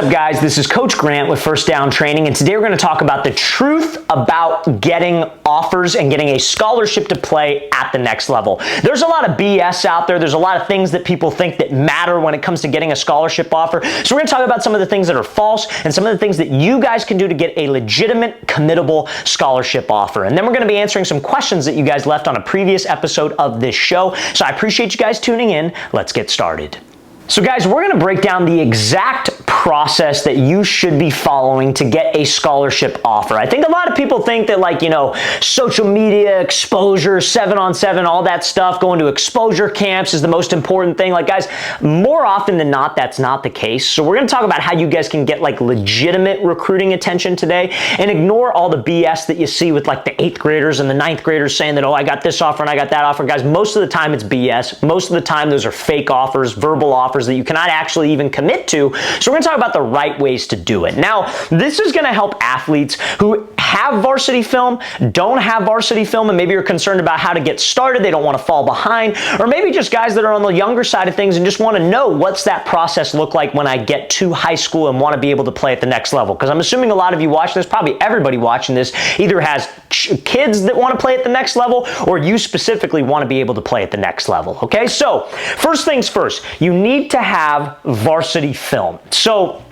up, guys? This is Coach Grant with First Down Training, and today we're going to talk about the truth about getting offers and getting a scholarship to play at the next level. There's a lot of BS out there. There's a lot of things that people think that matter when it comes to getting a scholarship offer. So we're going to talk about some of the things that are false and some of the things that you guys can do to get a legitimate, committable scholarship offer. And then we're going to be answering some questions that you guys left on a previous episode of this show. So I appreciate you guys tuning in. Let's get started. So guys, we're going to break down the exact process that you should be following to get a scholarship offer. I think a lot of people think that, like, social media exposure, 7-on-7, all that stuff, going to exposure camps is the most important thing. Like, guys, more often than not, that's not the case. So we're going to talk about how you guys can get like legitimate recruiting attention today and ignore all the BS that you see with like the 8th graders and the 9th graders saying that, oh, I got this offer and I got that offer. Guys, most of the time it's BS. Most of the time those are fake offers, verbal offers that you cannot actually even commit to. So we're going to talk about the right ways to do it. Now, this is going to help athletes who have varsity film, don't have varsity film, and maybe you're concerned about how to get started. They don't want to fall behind, or maybe just guys that are on the younger side of things and just want to know what's that process look like when I get to high school and want to be able to play at the next level. Because I'm assuming a lot of you watching this, probably everybody watching this, either has kids that want to play at the next level, or you specifically want to be able to play at the next level. Okay, so first things first, you need to have varsity film. So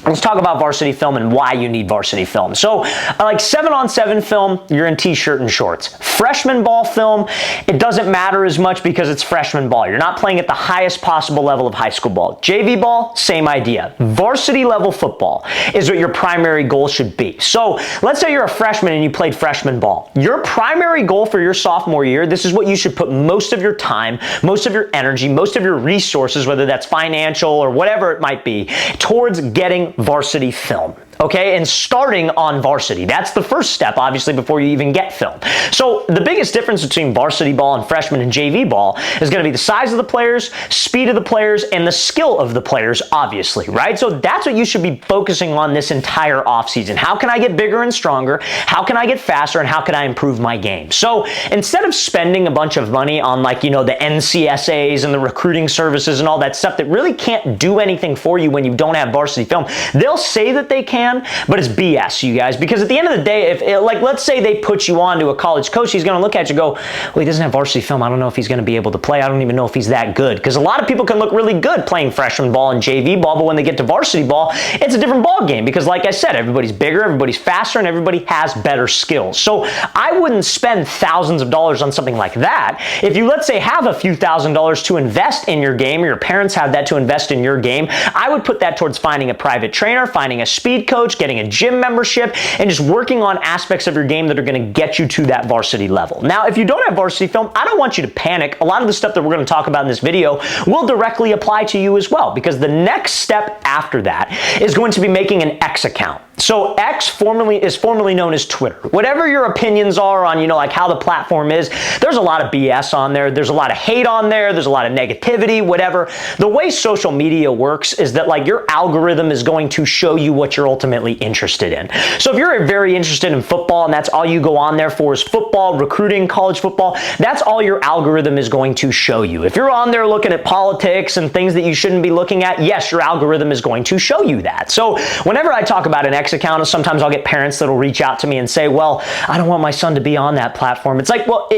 let's talk about varsity film and why you need varsity film. So like 7-on-7 film, you're in t-shirt and shorts. Freshman ball film, it doesn't matter as much because it's freshman ball. You're not playing at the highest possible level of high school ball. JV ball, same idea. Varsity level football is what your primary goal should be. So let's say you're a freshman and you played freshman ball. Your primary goal for your sophomore year, this is what you should put most of your time, most of your energy, most of your resources, whether that's financial or whatever it might be, towards getting varsity film. Okay, and starting on varsity. That's the first step, obviously, before you even get film. So the biggest difference between varsity ball and freshman and JV ball is going to be the size of the players, speed of the players, and the skill of the players, obviously, right? So that's what you should be focusing on this entire offseason. How can I get bigger and stronger? How can I get faster? And how can I improve my game? So instead of spending a bunch of money on, like, the NCSAs and the recruiting services and all that stuff that really can't do anything for you when you don't have varsity film, they'll say that they can, but it's BS, you guys, because at the end of the day, if let's say they put you on to a college coach, he's going to look at you and go, well, he doesn't have varsity film. I don't know if he's going to be able to play. I don't even know if he's that good, because a lot of people can look really good playing freshman ball and JV ball, but when they get to varsity ball, it's a different ball game because, like I said, everybody's bigger, everybody's faster, and everybody has better skills. So I wouldn't spend thousands of dollars on something like that. If you, let's say, have a few $1,000s to invest in your game, or your parents have that to invest in your game, I would put that towards finding a private trainer, finding a speed coach, getting a gym membership, and just working on aspects of your game that are going to get you to that varsity level. Now, if you don't have varsity film, I don't want you to panic. A lot of the stuff that we're going to talk about in this video will directly apply to you as well, because the next step after that is going to be making an X account. So X is formerly known as Twitter. Whatever your opinions are on, like how the platform is, there's a lot of BS on there. There's a lot of hate on there. There's a lot of negativity, whatever. The way social media works is that, like, your algorithm is going to show you what you're ultimately interested in. So if you're very interested in football and that's all you go on there for is football, recruiting, college football, that's all your algorithm is going to show you. If you're on there looking at politics and things that you shouldn't be looking at, yes, your algorithm is going to show you that. So whenever I talk about an X account, sometimes I'll get parents that'll reach out to me and say, well, I don't want my son to be on that platform. It's like, well,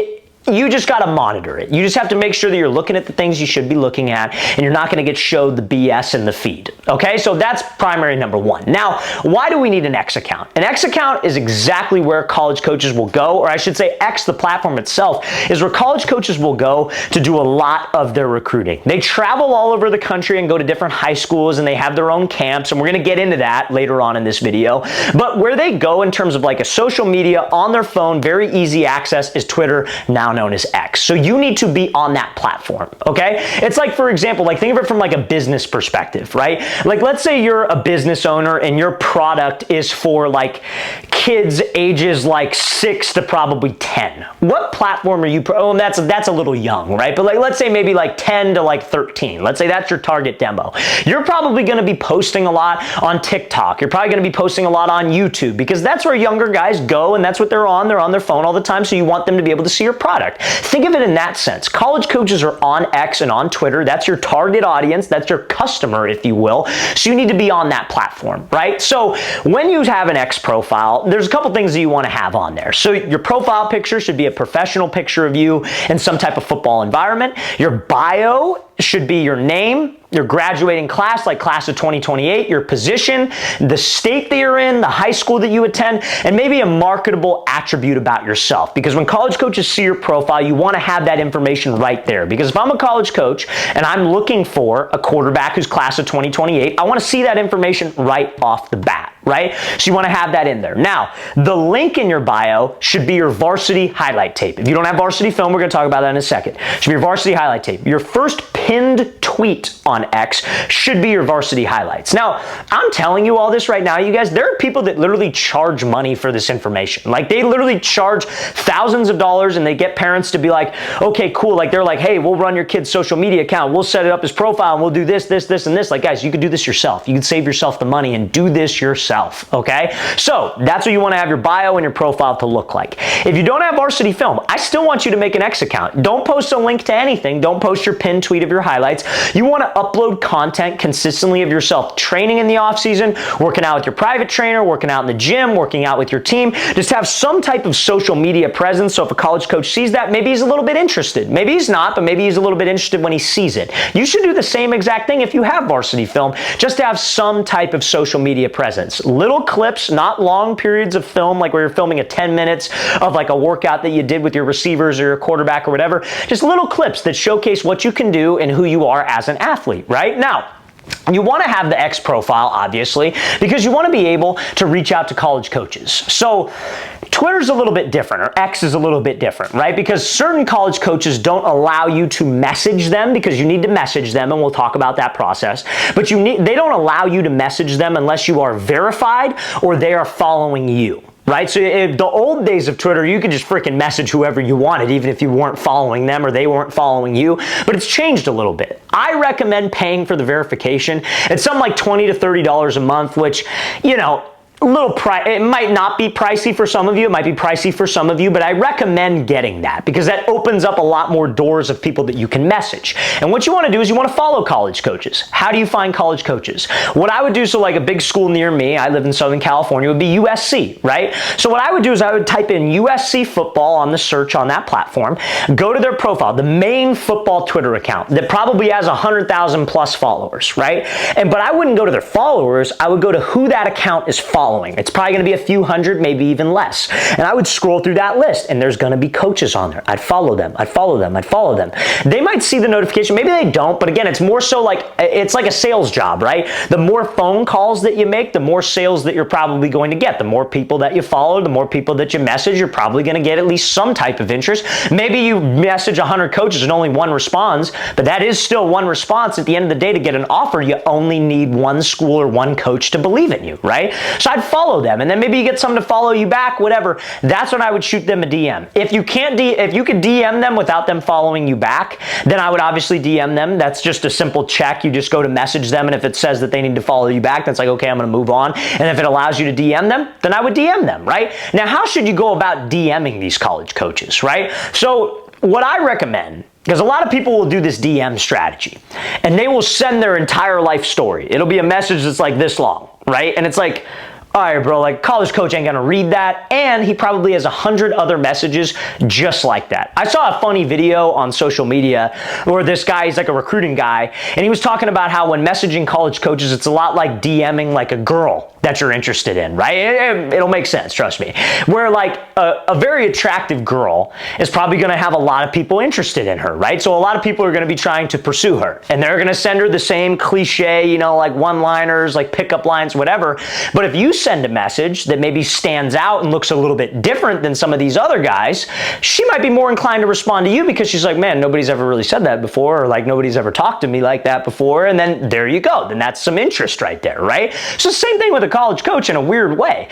you just got to monitor it. You just have to make sure that you're looking at the things you should be looking at, and you're not going to get showed the BS in the feed. Okay, so that's primary number one. Now, why do we need an X account? An X account is exactly where college coaches will go, or I should say X, the platform itself, is where college coaches will go to do a lot of their recruiting. They travel all over the country and go to different high schools, and they have their own camps, and we're going to get into that later on in this video. But where they go in terms of like a social media on their phone, very easy access, is Twitter, now known as X. So you need to be on that platform, okay? It's like, for example, like think of it from like a business perspective, right? Like let's say you're a business owner and your product is for like kids ages like 6 to probably 10. What platform are you, that's a little young, right? But like, let's say maybe like 10 to like 13. Let's say that's your target demo. You're probably going to be posting a lot on TikTok. You're probably going to be posting a lot on YouTube because that's where younger guys go and that's what they're on. They're on their phone all the time. So you want them to be able to see your product. product. Think of it in that sense. College coaches are on X and on Twitter. That's your target audience. That's your customer, if you will. So you need to be on that platform, right? So when you have an X profile, there's a couple things that you want to have on there. So your profile picture should be a professional picture of you in some type of football environment. Your bio should be your name, your graduating class, like class of 2028, your position, the state that you're in, the high school that you attend, and maybe a marketable attribute about yourself. Because when college coaches see your profile, you want to have that information right there. Because if I'm a college coach and I'm looking for a quarterback who's class of 2028, I want to see that information right off the bat, right? So you want to have that in there. Now, the link in your bio should be your varsity highlight tape. If you don't have varsity film, we're going to talk about that in a second. It should be your varsity highlight tape. Your first pinned tweet on X should be your varsity highlights. Now, I'm telling you all this right now, you guys, there are people that literally charge money for this information. Like, they literally charge thousands of dollars and they get parents to be like, okay, cool. Like, they're like, hey, we'll run your kid's social media account. We'll set it up as profile and we'll do this, this, this, and this. Like, guys, you could do this yourself. You could save yourself the money and do this yourself, okay? So that's what you want to have your bio and your profile to look like. If you don't have varsity film, I still want you to make an X account. Don't post a link to anything. Don't post your pinned tweet of your highlights. You want to upload content consistently of yourself training in the off season, working out with your private trainer, working out in the gym, working out with your team. Just have some type of social media presence. So if a college coach sees that, maybe he's a little bit interested. Maybe he's not, but maybe he's a little bit interested when he sees it. You should do the same exact thing if you have varsity film, just to have some type of social media presence. Little clips, not long periods of film, like where you're filming 10 minutes of like a workout that you did with your receivers or your quarterback or whatever. Just little clips that showcase what you can do and who you are as an athlete, right? Now, you want to have the X profile, obviously, because you want to be able to reach out to college coaches. So Twitter's a little bit different, or X is a little bit different, right? Because certain college coaches don't allow you to message them, because you need to message them, and we'll talk about that process. But they don't allow you to message them unless you are verified or they are following you. Right? So in the old days of Twitter, you could just freaking message whoever you wanted, even if you weren't following them or they weren't following you. But it's changed a little bit. I recommend paying for the verification. It's something like $20 to $30 a month, which, you know, it might not be pricey for some of you, it might be pricey for some of you, but I recommend getting that because that opens up a lot more doors of people that you can message. And what you want to do is you want to follow college coaches. How do you find college coaches? What I would do, so like a big school near me, I live in Southern California, would be USC, right? So what I would do is I would type in USC football on the search on that platform, go to their profile, the main football Twitter account that probably has 100,000 plus followers, right? But I wouldn't go to their followers, I would go to who that account is following. It's probably going to be a few hundred, maybe even less. And I would scroll through that list and there's going to be coaches on there. I'd follow them. I'd follow them. I'd follow them. They might see the notification. Maybe they don't. But again, it's more so like, it's like a sales job, right? The more phone calls that you make, the more sales that you're probably going to get. The more people that you follow, the more people that you message, you're probably going to get at least some type of interest. Maybe you message 100 coaches and only one responds, but that is still one response. At the end of the day, to get an offer, you only need one school or one coach to believe in you, right? So I'd follow them, and then maybe you get someone to follow you back, whatever. That's when I would shoot them a DM. If you could DM them without them following you back, then I would obviously DM them. That's just a simple check. You just go to message them, and if it says that they need to follow you back, that's like, okay, I'm going to move on. And if it allows you to DM them, then I would DM them, right? Now, how should you go about DMing these college coaches, right? So what I recommend, because a lot of people will do this DM strategy, and they will send their entire life story. It'll be a message that's like this long, right? And it's like, all right, bro, like college coach ain't gonna read that, and he probably has 100 other messages just like that. I saw a funny video on social media where this guy, he's like a recruiting guy, and he was talking about how when messaging college coaches, it's a lot like DMing like a girl that you're interested in, right? It'll make sense, trust me. Where like a very attractive girl is probably gonna have a lot of people interested in her, right? So a lot of people are gonna be trying to pursue her, and they're gonna send her the same cliche, you know, like one-liners, like pickup lines, whatever. But if you send a message that maybe stands out and looks a little bit different than some of these other guys, she might be more inclined to respond to you because she's like, man, nobody's ever really said that before, or like nobody's ever talked to me like that before. And then there you go. Then that's some interest right there, right? So same thing with a college coach in a weird way.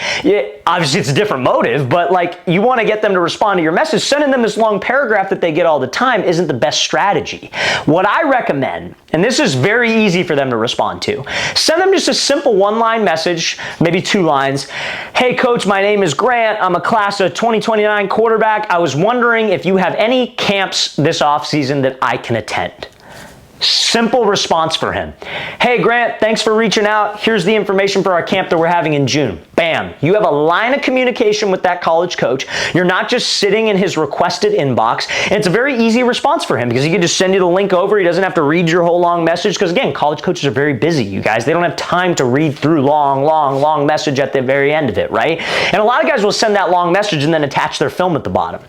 Obviously it's a different motive, but like you want to get them to respond to your message. Sending them this long paragraph that they get all the time isn't the best strategy. What I recommend, and this is very easy for them to respond to, send them just a simple one-line message, maybe 2 lines. Hey coach, my name is Grant. I'm a class of 2029 quarterback. I was wondering if you have any camps this offseason that I can attend. Simple response for him. Hey Grant, thanks for reaching out. Here's the information for our camp that we're having in June. Bam. You have a line of communication with that college coach. You're not just sitting in his requested inbox. And it's a very easy response for him because he can just send you the link over. He doesn't have to read your whole long message because, again, college coaches are very busy, you guys. They don't have time to read through long message at the very end of it, right? And a lot of guys will send that long message and then attach their film at the bottom.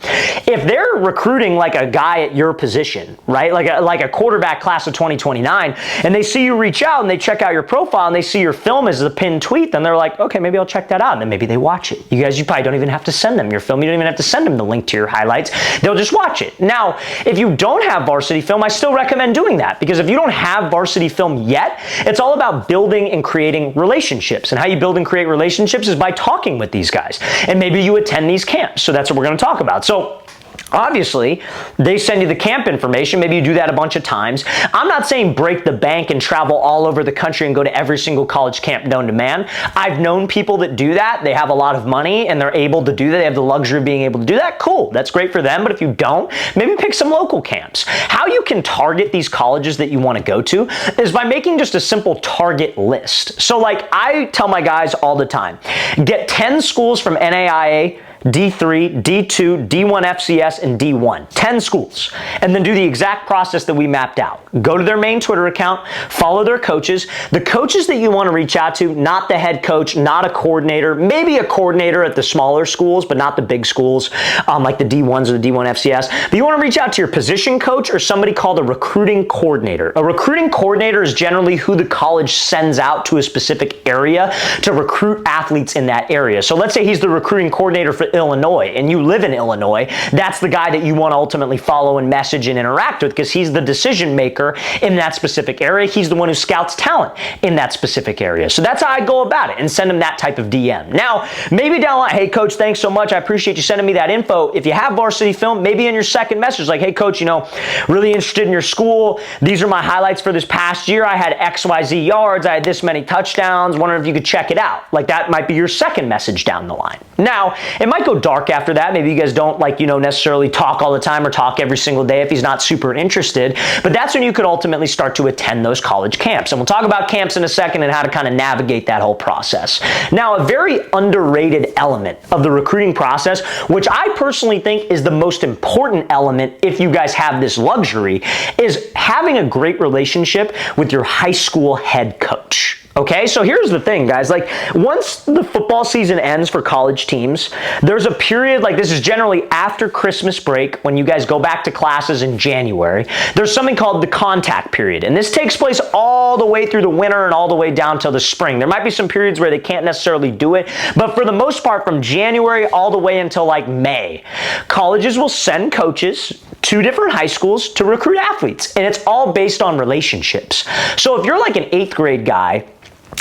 If they're recruiting like a guy at your position, right, like a quarterback class of 2029, and they see you reach out and they check out your profile and they see your film as the pinned tweet, then they're like, okay, maybe I'll check that out. And then maybe they watch it. You guys, you probably don't even have to send them your film. You don't even have to send them the link to your highlights. They'll just watch it. Now, if you don't have varsity film, I still recommend doing that because if you don't have varsity film yet, it's all about building and creating relationships. And how you build and create relationships is by talking with these guys. And maybe you attend these camps. So that's what we're going to talk about. So obviously, they send you the camp information. Maybe you do that a bunch of times. I'm not saying break the bank and travel all over the country and go to every single college camp known to man. I've known people that do that. They have a lot of money and they're able to do that. They have the luxury of being able to do that. Cool. That's great for them. But if you don't, maybe pick some local camps. How you can target these colleges that you want to go to is by making just a simple target list. So like I tell my guys all the time, get 10 schools from NAIA, D3, D2, D1 FCS, and D1. 10 schools. And then do the exact process that we mapped out. Go to their main Twitter account, follow their coaches. The coaches that you want to reach out to, not the head coach, not a coordinator, maybe a coordinator at the smaller schools, but not the big schools, like the D1s or the D1 FCS. But you want to reach out to your position coach or somebody called a recruiting coordinator. A recruiting coordinator is generally who the college sends out to a specific area to recruit athletes in that area. So let's say he's the recruiting coordinator for Illinois and you live in Illinois, that's the guy that you want to ultimately follow and message and interact with because he's the decision maker in that specific area. He's the one who scouts talent in that specific area. So that's how I go about it and send him that type of DM. Now, maybe down the line, hey coach, thanks so much. I appreciate you sending me that info. If you have varsity film, maybe in your second message, like, hey coach, really interested in your school. These are my highlights for this past year. I had XYZ yards. I had this many touchdowns. Wondering if you could check it out. Like that might be your second message down the line. Now, it might go dark after that. Maybe you guys don't necessarily talk all the time or talk every single day if he's not super interested, but that's when you could ultimately start to attend those college camps. And we'll talk about camps in a second and how to kind of navigate that whole process. Now, a very underrated element of the recruiting process, which I personally think is the most important element if you guys have this luxury, is having a great relationship with your high school head coach. Okay, so here's the thing, guys. Like, once the football season ends for college teams, there's a period, like this is generally after Christmas break when you guys go back to classes in January. There's something called the contact period, and this takes place all the way through the winter and all the way down till the spring. There might be some periods where they can't necessarily do it, but for the most part, from January all the way until like May, colleges will send coaches to different high schools to recruit athletes, and it's all based on relationships. So if you're like an 8th grade guy,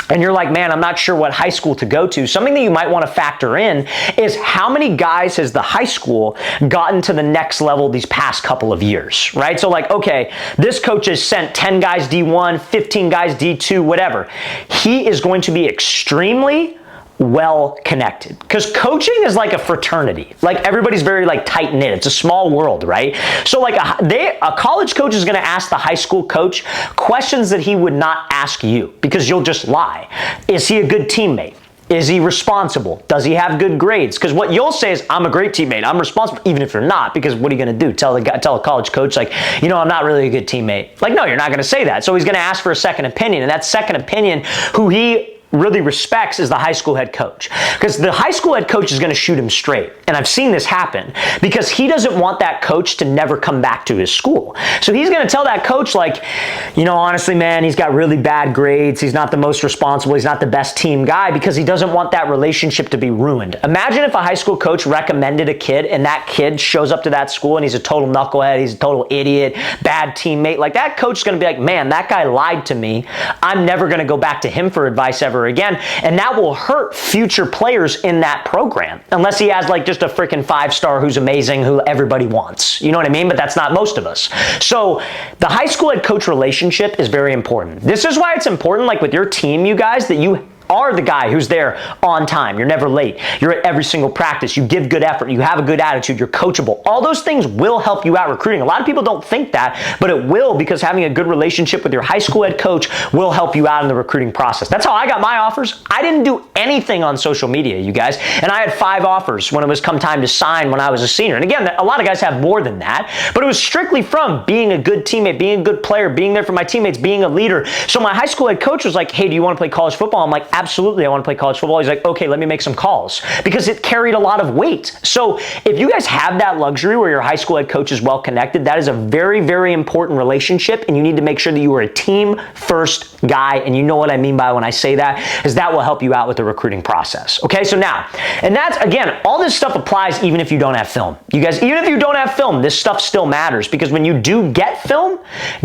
and you're like, man, I'm not sure what high school to go to, something that you might want to factor in is how many guys has the high school gotten to the next level these past couple of years, right? So like, okay, this coach has sent 10 guys D1, 15 guys D2, whatever. He is going to be extremely well connected because coaching is like a fraternity. Like everybody's very like tight knit. It's a small world, right? So like a college coach is going to ask the high school coach questions that he would not ask you because you'll just lie. Is he a good teammate? Is he responsible? Does he have good grades? Because what you'll say is, I'm a great teammate. I'm responsible, even if you're not, because what are you going to do? Tell a college coach, like, I'm not really a good teammate. Like, no, you're not going to say that. So he's going to ask for a second opinion. And that second opinion, who he really respects is the high school head coach, because the high school head coach is going to shoot him straight. And I've seen this happen because he doesn't want that coach to never come back to his school. So he's going to tell that coach, like, honestly, man, he's got really bad grades. He's not the most responsible. He's not the best team guy, because he doesn't want that relationship to be ruined. Imagine if a high school coach recommended a kid and that kid shows up to that school and he's a total knucklehead. He's a total idiot, bad teammate. Like, that coach is going to be like, man, that guy lied to me. I'm never going to go back to him for advice ever again. And that will hurt future players in that program, unless he has like just a freaking 5-star who's amazing, who everybody wants. You know what I mean? But that's not most of us. So the high school head coach relationship is very important. This is why it's important, like with your team, you guys, that you are the guy who's there on time. You're never late. You're at every single practice. You give good effort. You have a good attitude. You're coachable. All those things will help you out recruiting. A lot of people don't think that, but it will, because having a good relationship with your high school head coach will help you out in the recruiting process. That's how I got my offers. I didn't do anything on social media, you guys, and I had 5 offers when it was come time to sign when I was a senior. And again, a lot of guys have more than that, but it was strictly from being a good teammate, being a good player, being there for my teammates, being a leader. So my high school head coach was like, hey, do you want to play college football? I'm like, absolutely, I want to play college football. He's like, okay, let me make some calls, because it carried a lot of weight. So if you guys have that luxury where your high school head coach is well connected, that is a very, very important relationship, and you need to make sure that you are a team first guy. And you know what I mean by when I say that, is that will help you out with the recruiting process. Okay, so now, and that's, again, all this stuff applies even if you don't have film. You guys, even if you don't have film, this stuff still matters, because when you do get film,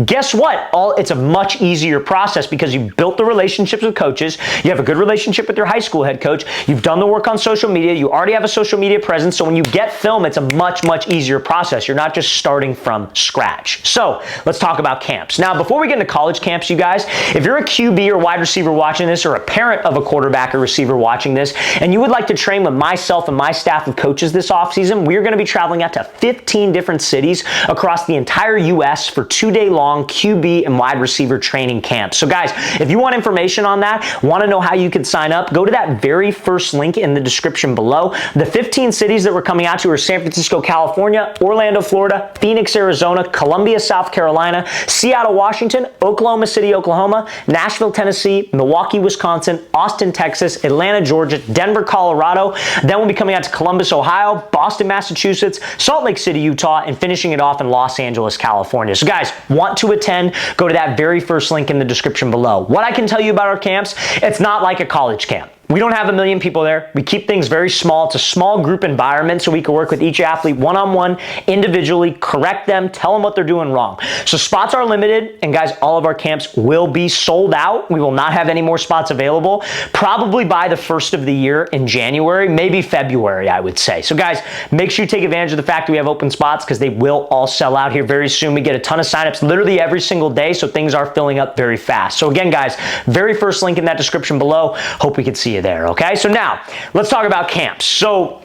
guess what? It's a much easier process, because you built the relationships with coaches, you have a good relationship with your high school head coach, you've done the work on social media, you already have a social media presence, so when you get film, it's a much, much easier process. You're not just starting from scratch. So let's talk about camps. Now, before we get into college camps, you guys, if you're a QB or wide receiver watching this, or a parent of a quarterback or receiver watching this, and you would like to train with myself and my staff of coaches this offseason, we're going to be traveling out to 15 different cities across the entire U.S. for 2-day long QB and wide receiver training camps. So guys, if you want information on that, want to know how you can sign up, go to that very first link in the description below. The 15 cities that we're coming out to are San Francisco, California, Orlando, Florida, Phoenix, Arizona, Columbia, South Carolina, Seattle, Washington, Oklahoma City, Oklahoma, Nashville, Tennessee, Milwaukee, Wisconsin, Austin, Texas, Atlanta, Georgia, Denver, Colorado. Then we'll be coming out to Columbus, Ohio, Boston, Massachusetts, Salt Lake City, Utah, and finishing it off in Los Angeles, California. So guys, want to attend, go to that very first link in the description below. What I can tell you about our camps, it's not like a college camp. We don't have 1 million people there. We keep things very small. It's a small group environment, so we can work with each athlete one-on-one, individually, correct them, tell them what they're doing wrong. So spots are limited, and guys, all of our camps will be sold out. We will not have any more spots available, probably by the first of the year in January, maybe February, I would say. So guys, make sure you take advantage of the fact that we have open spots, because they will all sell out here very soon. We get a ton of signups literally every single day, so things are filling up very fast. So again, guys, very first link in that description below. Hope we can see you there, okay? So now, let's talk about camps. So,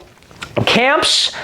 camps,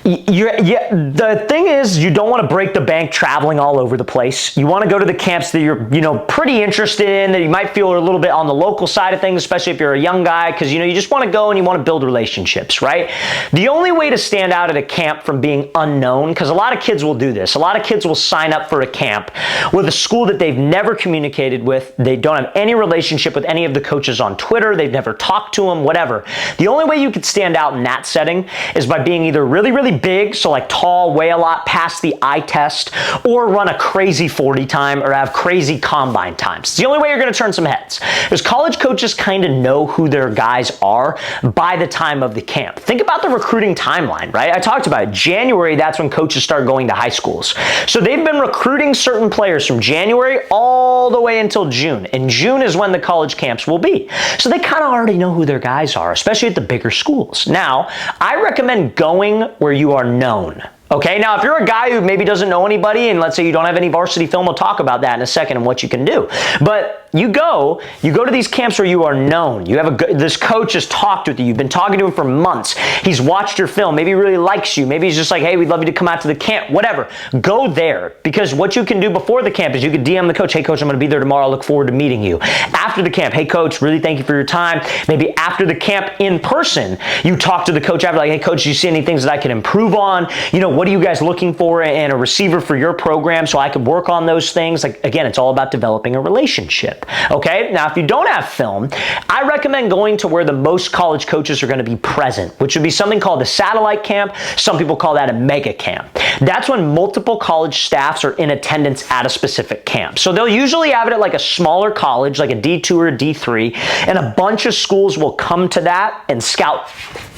the thing is, you don't want to break the bank traveling all over the place. You want to go to the camps that you're, pretty interested in, that you might feel are a little bit on the local side of things, especially if you're a young guy, because, you just want to go and you want to build relationships, right? The only way to stand out at a camp from being unknown, because a lot of kids will do this. A lot of kids will sign up for a camp with a school that they've never communicated with. They don't have any relationship with any of the coaches on Twitter. They've never talked to them, whatever. The only way you could stand out in that setting is by being either really, really big, so like tall, weigh a lot, pass the eye test, or run a crazy 40 time, or have crazy combine times. It's the only way you're going to turn some heads. Because college coaches kind of know who their guys are by the time of the camp. Think about the recruiting timeline, right? I talked about it. January, that's when coaches start going to high schools. So they've been recruiting certain players from January all the way until June. And June is when the college camps will be. So they kind of already know who their guys are, especially at the bigger schools. Now, I recommend going where you are known. Okay, now if you're a guy who maybe doesn't know anybody, and let's say you don't have any varsity film, we'll talk about that in a second and what you can do. But you go to these camps where you are known. You have this coach has talked with you. You've been talking to him for months. He's watched your film. Maybe he really likes you. Maybe he's just like, hey, we'd love you to come out to the camp, whatever. Go there, because what you can do before the camp is you can DM the coach, hey coach, I'm going to be there tomorrow. I look forward to meeting you. After the camp, hey coach, really thank you for your time. Maybe after the camp in person, you talk to the coach after, like, hey coach, do you see any things that I can improve on? What are you guys looking for in a receiver for your program so I could work on those things? Like, again, it's all about developing a relationship. Okay, now if you don't have film, I recommend going to where the most college coaches are going to be present, which would be something called a satellite camp. Some people call that a mega camp. That's when multiple college staffs are in attendance at a specific camp. So they'll usually have it at like a smaller college, like a D2 or a D3, and a bunch of schools will come to that and scout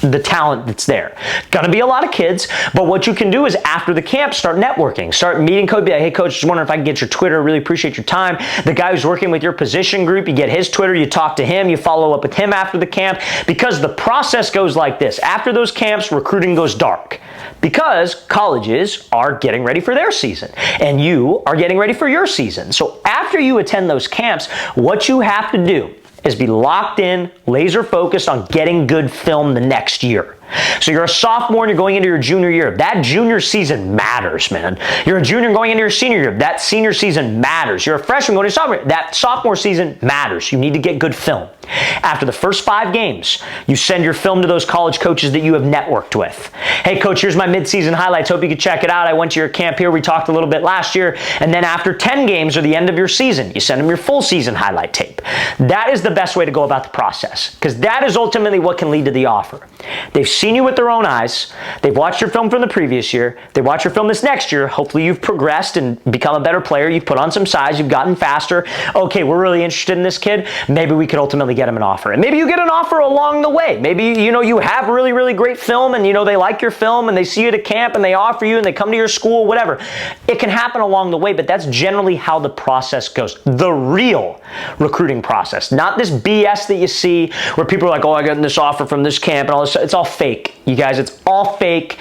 the talent that's there. Gonna be a lot of kids, but what you can do is after the camp, start networking, start meeting coach, be like, hey coach, just wondering if I can get your Twitter, really appreciate your time. The guy who's working with your position group, you get his Twitter, you talk to him, you follow up with him after the camp, because the process goes like this. After those camps, recruiting goes dark, because colleges are getting ready for their season, and you are getting ready for your season. So after you attend those camps, what you have to do is be locked in, laser focused on getting good film the next year. So you're a sophomore and you're going into your junior year. That junior season matters, man. You're a junior going into your senior year. That senior season matters. You're a freshman going to sophomore. That sophomore season matters. You need to get good film. After the first 5 games, you send your film to those college coaches that you have networked with. Hey, coach, here's my midseason highlights. Hope you could check it out. I went to your camp here. We talked a little bit last year. And then after 10 games or the end of your season, you send them your full season highlight tape. That is the best way to go about the process, because that is ultimately what can lead to the offer. They've seen you with their own eyes. They've watched your film from the previous year. They watch your film this next year. Hopefully you've progressed and become a better player. You've put on some size. You've gotten faster. Okay, we're really interested in this kid. Maybe we could ultimately get him an offer. And maybe you get an offer along the way. Maybe, you have really, really great film and, they like your film and they see you at a camp and they offer you and they come to your school, whatever. It can happen along the way, but that's generally how the process goes. The real recruiting process, not this BS that you see where people are like, oh, I got this offer from this camp and all this. It's all fake, you guys. It's all fake.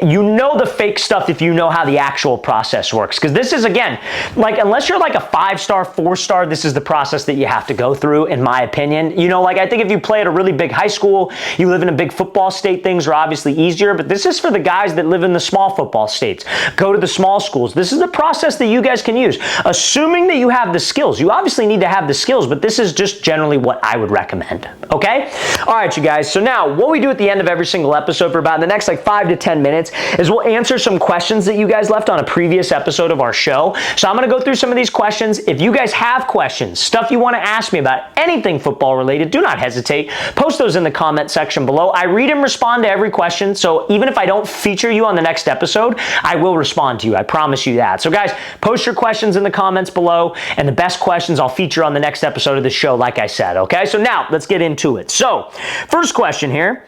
You know the fake stuff if you know how the actual process works. Because this is, again, unless you're like a 5-star, 4-star, this is the process that you have to go through, in my opinion. I think if you play at a really big high school, you live in a big football state, things are obviously easier, but this is for the guys that live in the small football states. Go to the small schools. This is the process that you guys can use. Assuming that you have the skills. You obviously need to have the skills, but this is just generally what I would recommend. Okay? All right, you guys. So now, what we do at the end of every single episode for about the next 5 to 10 minutes is we'll answer some questions that you guys left on a previous episode of our show. So I'm going to go through some of these questions. If you guys have questions, stuff you want to ask me about anything football related, do not hesitate. Post those in the comment section below. I read and respond to every question, so even if I don't feature you on the next episode, I will respond to you. I promise you that. So guys, post your questions in the comments below, and the best questions I'll feature on the next episode of the show, like I said, okay? So now, let's get into it. So, first question here.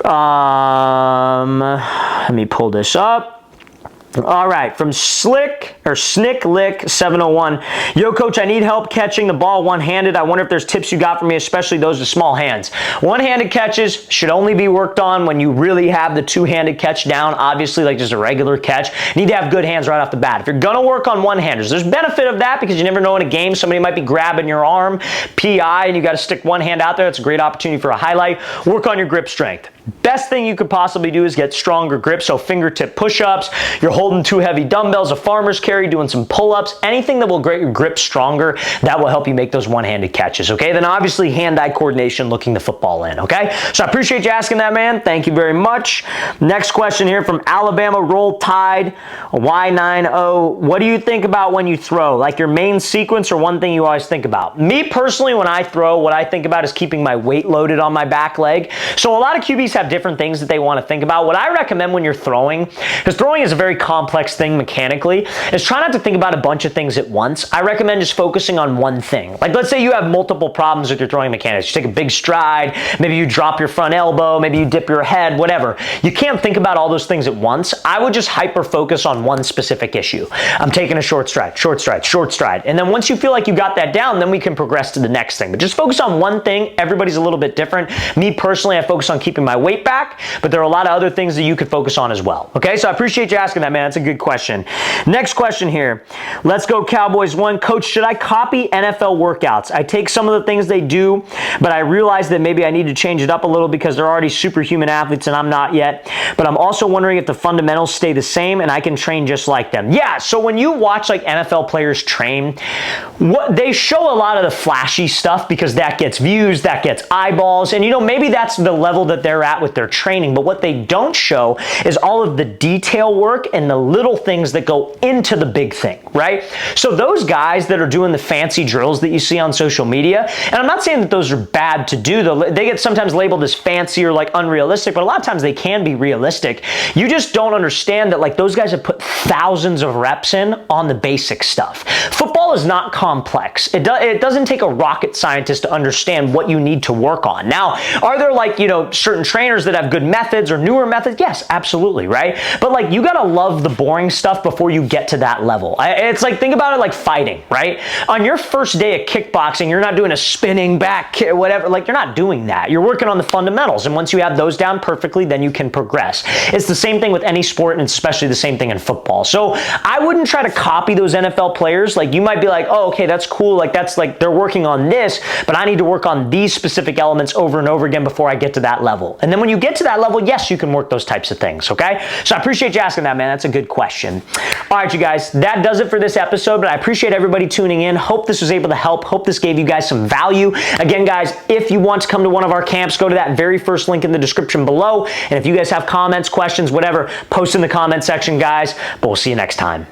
Let me pull this up. All right, from Snicklick701. Yo, coach, I need help catching the ball one-handed. I wonder if there's tips you got for me, especially those with small hands. One-handed catches should only be worked on when you really have the two-handed catch down. Obviously, like just a regular catch. You need to have good hands right off the bat. If you're going to work on one-handers, there's benefit of that because you never know in a game somebody might be grabbing your arm, PI, and you got to stick one hand out there. It's a great opportunity for a highlight. Work on your grip strength. Best thing you could possibly do is get stronger grip, so fingertip push-ups, you're holding 2 heavy dumbbells, a farmer's carry, doing some pull-ups, anything that will get your grip stronger, that will help you make those one-handed catches, okay? Then obviously hand-eye coordination, looking the football in, okay? So I appreciate you asking that, man. Thank you very much. Next question here from Alabama Roll Tide Y90. What do you think about when you throw? Like your main sequence or one thing you always think about? Me personally, when I throw, what I think about is keeping my weight loaded on my back leg. So a lot of QBs have different things that they want to think about. What I recommend when you're throwing, because throwing is a very complex thing mechanically, is try not to think about a bunch of things at once. I recommend just focusing on one thing. Like let's say you have multiple problems with your throwing mechanics. You take a big stride, maybe you drop your front elbow, maybe you dip your head, whatever. You can't think about all those things at once. I would just hyper focus on one specific issue. I'm taking a short stride, short stride, short stride. And then once you feel like you got that down, then we can progress to the next thing. But just focus on one thing. Everybody's a little bit different. Me personally, I focus on keeping my weight back, but there are a lot of other things that you could focus on as well. Okay, so I appreciate you asking that, man. That's a good question. Next question here. Let's go Cowboys 1. Coach, should I copy NFL workouts? I take some of the things they do, but I realize that maybe I need to change it up a little because they're already superhuman athletes and I'm not yet. But I'm also wondering if the fundamentals stay the same and I can train just like them. Yeah, so when you watch like NFL players train, they show a lot of the flashy stuff because that gets views, that gets eyeballs, and maybe that's the level that they're at with their training, but what they don't show is all of the detail work and the little things that go into the big thing, right? So those guys that are doing the fancy drills that you see on social media, and I'm not saying that those are bad to do, though. They get sometimes labeled as fancy or like unrealistic, but a lot of times they can be realistic. You just don't understand that like those guys have put thousands of reps in on the basic stuff. Football is not complex. It doesn't take a rocket scientist to understand what you need to work on. Now, are there like, certain training trainers that have good methods or newer methods? Yes, absolutely, right? But like, you gotta love the boring stuff before you get to that level. It's like, think about it like fighting, right? On your first day of kickboxing, you're not doing a spinning back kick, whatever, like you're not doing that. You're working on the fundamentals, and once you have those down perfectly, then you can progress. It's the same thing with any sport, and especially the same thing in football. So I wouldn't try to copy those NFL players. Like, you might be like, oh, okay, that's cool. Like, that's like, they're working on this, but I need to work on these specific elements over and over again before I get to that level. And then when you get to that level, yes, you can work those types of things, okay? So I appreciate you asking that, man. That's a good question. All right, you guys, that does it for this episode, but I appreciate everybody tuning in. Hope this was able to help. Hope this gave you guys some value. Again, guys, if you want to come to one of our camps, go to that very first link in the description below. And if you guys have comments, questions, whatever, post in the comment section, guys. But we'll see you next time.